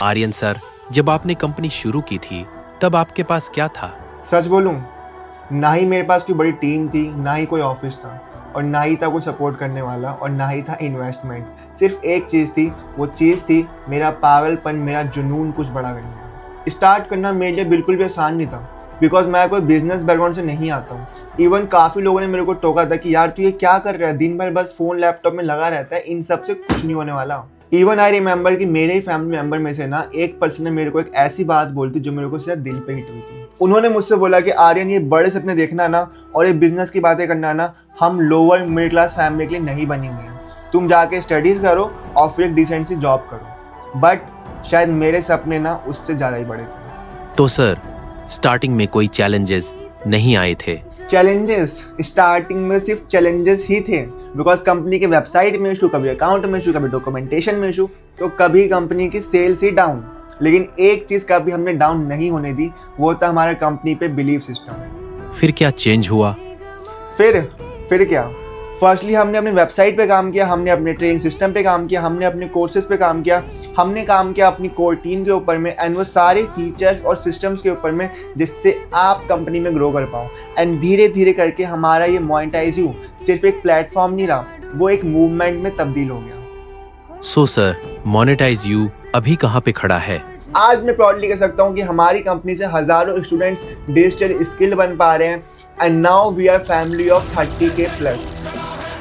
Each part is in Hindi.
आर्यन सर, जब आपने कंपनी शुरू की थी तब आपके पास क्या था? सच बोलूं, ना ही मेरे पास कोई बड़ी टीम थी, ना ही कोई ऑफिस था, और ना ही था कोई सपोर्ट करने वाला, और ना ही था इन्वेस्टमेंट। सिर्फ एक चीज़ थी, वो चीज़ थी मेरा पागलपन, मेरा जुनून कुछ बड़ा करने का। स्टार्ट करना मेरे लिए बिल्कुल भी आसान नहीं था, बिकॉज मैं कोई बिजनेस बैकग्राउंड से नहीं आता हूँ। इवन काफ़ी लोगों ने मेरे को टोका था कि यार तू ये क्या कर रहा है, दिन भर बस फ़ोन लैपटॉप में लगा रहता है, इन सब से कुछ नहीं होने वाला। इवन आई रिमेंबर कि मेरे ही फैमिली मेंबर में से ना एक पर्सन ने मेरे को एक ऐसी बात बोलती जो मेरे को सीधा दिल पे हिट हुई थी। उन्होंने मुझसे बोला कि आर्यन, ये बड़े सपने देखना ना और ये बिजनेस की बातें करना ना, हम लोअर मिडिल क्लास फैमिली के लिए नहीं बनी हुई हैं। तुम जाके स्टडीज़ करो और फिर एक डिसेंट सी जॉब करो। बट शायद मेरे सपने ना उससे ज़्यादा ही बड़े थे। तो सर, स्टार्टिंग में कोई चैलेंजेस नहीं आए थे? चैलेंजेस स्टार्टिंग में सिर्फ चैलेंजेस ही थे, बिकॉज कंपनी के वेबसाइट में इशू, कभी अकाउंट में इशू, कभी डॉक्यूमेंटेशन में इशू, तो कभी कंपनी की सेल्स ही डाउन। लेकिन एक चीज़ कभी हमने डाउन नहीं होने दी, वो था हमारे कंपनी पे बिलीव सिस्टम। फिर क्या चेंज हुआ? फिर क्या, फर्स्टली हमने अपनी वेबसाइट पे काम किया, हमने अपने ट्रेनिंग सिस्टम पे काम किया, हमने अपने कोर्सेज पे काम किया, हमने काम किया अपनी कोर टीम के ऊपर में, एंड वो सारे फीचर्स और सिस्टम्स के ऊपर में जिससे आप कंपनी में ग्रो कर पाओ। एंड धीरे धीरे करके हमारा ये मोनेटाइज यू सिर्फ एक प्लेटफॉर्म नहीं रहा, वो एक मूवमेंट में तब्दील हो गया। सो सर, मोनेटाइज यू अभी कहाँ पे खड़ा है? आज मैं प्राउडली कह सकता हूँ कि हमारी कंपनी से हज़ारों स्टूडेंट्स डिजिटल स्किल्ड बन पा रहे हैं, and now we are family of 30K plus,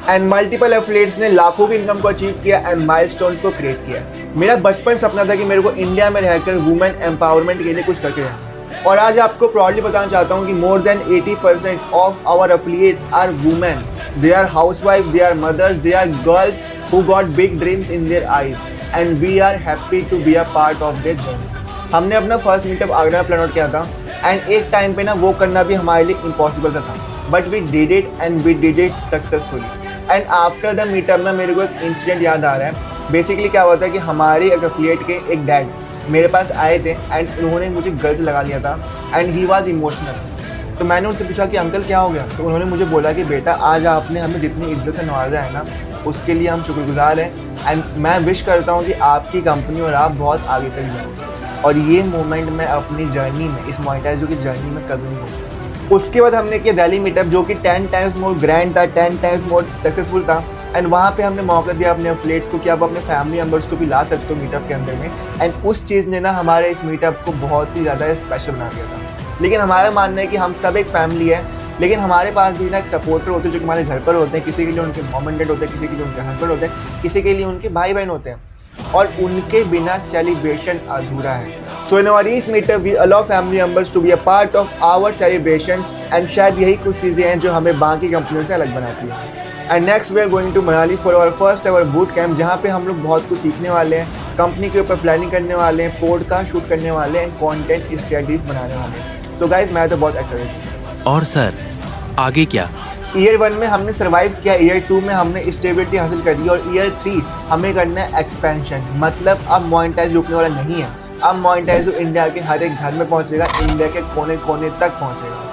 and multiple affiliates ने लाखों की इनकम को अचीव किया एंड माइलस्टोन्स को क्रिएट किया। मेरा बचपन सपना था कि मेरे को इंडिया में रहकर वुमेन एम्पावरमेंट के लिए कुछ करके रहना, और आज आपको प्राउडली बताना चाहता हूँ कि more than 80% of our affiliates are women. They are housewife, they are mothers, they are girls who got big dreams in their eyes, and we are happy to be a part of this journey. हमने अपना फर्स्ट मीटअप आगरा में प्लान आउट किया था, एंड एक टाइम पे ना वो करना भी हमारे लिए इम्पॉसिबल था, but we did it and we did it successfully. And after the meetup ना मेरे को एक इंसिडेंट याद आ रहा है। बेसिकली क्या हुआ था कि हमारे एक एफिलिएट के एक डैड मेरे पास आए थे, एंड उन्होंने मुझे गले से लगा लिया था, एंड ही वाज इमोशनल। तो मैंने उनसे पूछा कि अंकल क्या हो गया, तो उन्होंने मुझे बोला कि बेटा, आज आपने हमें जितनी इज्जत से नवाजा है ना, उसके लिए हम शुक्रगुजार हैं, एंड मैं विश करता हूँ कि आपकी कंपनी और आप बहुत आगे तक जाएँ। और ये मोमेंट मैं अपनी जर्नी में, इस मोनेटाइज की जर्नी में कभी नहीं भूलूंगा। उसके बाद हमने किया दिल्ली मीटअप, जो कि 10 टाइम्स मोर ग्रैंड था, 10 टाइम्स मोर सक्सेसफुल था, एंड वहाँ पे हमने मौका दिया अपने एफिलिएट्स को कि आप अपने फैमिली मेम्बर्स को भी ला सकते हो मीटअप के अंदर में, एंड उस चीज़ ने ना हमारे इस मीटअप को बहुत ही ज़्यादा स्पेशल बना दिया था। लेकिन हमारा मानना है कि हम सब एक फैमिली है, लेकिन हमारे पास भी ना एक सपोर्टर होते हैं जो हमारे घर पर होते हैं। किसी के लिए उनके मॉम एंड डैड होते हैं, किसी के लिए उनके हस्बैंड होते हैं, किसी के लिए उनके भाई बहन होते हैं, और उनके बिना सेलिब्रेशन अधूरा है। सो इन आवर इस meetup we allow family members to be a part of our celebration, and शायद यही कुछ चीज़ें हैं जो हमें बाकी कंपनियों से अलग बनाती है। And next we are going to Manali for our first ever boot camp, जहाँ पे हम लोग बहुत कुछ सीखने वाले हैं, कंपनी के ऊपर प्लानिंग करने वाले हैं, पॉडकास्ट शूट करने वाले हैं, कंटेंट स्ट्रेटजीज बनाने वाले हैं। सो गाइज, मैं तो बहुत एक्साइटेड। और सर, आगे क्या? ईयर 1 में हमने सर्वाइव किया, ईयर 2 में हमने स्टेबिलिटी हासिल कर ली, और ईयर 3 हमें करना है एक्सपेंशन। मतलब अब मोनेटाइज रुकने वाला नहीं है, अब मोनेटाइज इंडिया के हर एक घर में पहुंचेगा, इंडिया के कोने कोने तक पहुंचेगा।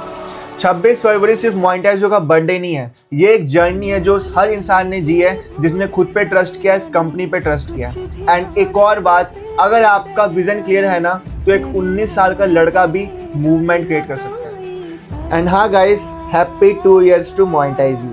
26 फरवरी सिर्फ मोनेटाइजो का बर्थडे नहीं है, ये एक जर्नी है जो हर इंसान ने जी है, जिसने खुद पे ट्रस्ट किया, इस कंपनी पे ट्रस्ट किया। एंड एक और बात, अगर आपका विजन क्लियर है ना, तो एक 19 साल का लड़का भी मूवमेंट क्रिएट कर सकता है। एंड हाँ guys, happy 2 years to monetise you.